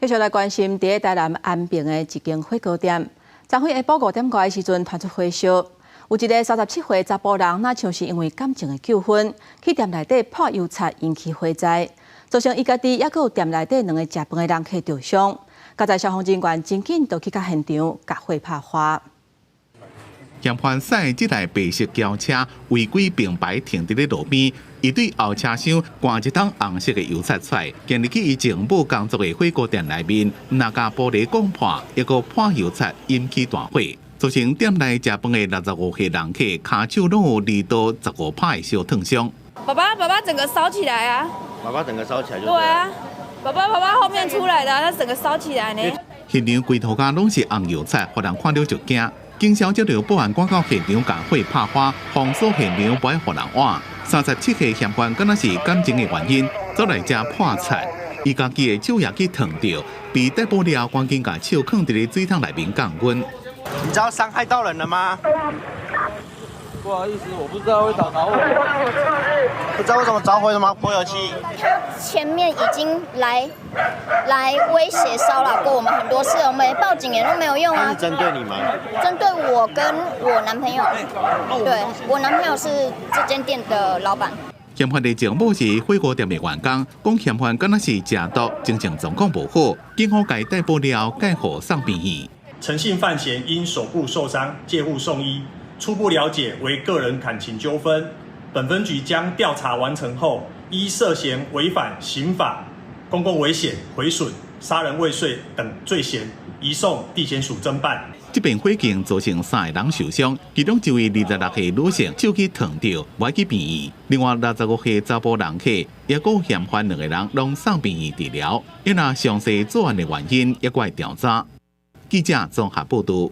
继续来关心，伫台南安平的一间火锅店，昨昏下晡5点外的时阵传出火烧，有一个37岁查甫人，那像是因为感情的纠纷，去店内底破油漆引起火灾，造成伊家己也有店内底2个食饭的人客受伤。加在消防人员真紧就去到现场，甲火拍花。 嫌犯驶这台白色轿车违规并排停伫咧路边，伊对后车厢灌一桶红色的油漆出来，今日去伊前母工作的火锅店内面，那架玻璃拱破，一个泼油漆引起大火，造成店内食饭的65岁人客骹手拢有2到15拍的小烫伤。爸爸整个烧起来啊！爸爸整个烧起来就对啊，爸爸后面出来的，他整个烧起来呢。现场规涂骹拢是红油漆，互人看到就惊。 警消接到报案赶到现场，将火拍花，封锁现场，不爱互人换。37岁嫌犯敢若是感情的原因，走来遮破漆，伊家己的手也去烫到，被逮捕了，赶紧把手放伫咧水桶内面降温。你知道伤害到人了吗？不好意思，我不知道会着火。不知道为什么着火，什么泼油漆？他前面已经来威胁骚扰过我们很多次，我们报警也都没有用啊。他是针对你吗？针对我跟我男朋友，对我男朋友是这间店的老板。嫌犯的前母是火锅店的员工，讲嫌犯敢若是食毒，精神状况无好，警方该逮捕了，介护送病院。诚信犯嫌因手部受伤，介护送医。 初步了解为个人感情纠纷，本分局将调查完成后，依涉嫌违反刑法、公共危险、毁损、杀人未遂等罪嫌，移送地检署侦办。这边火警造成3个人受伤，其中一位26岁女性手去烫到，要去病院；另外65岁查甫人客，也有嫌犯2个人拢送病院治疗。因若详细作案的原因，也该调查。记者综合报道。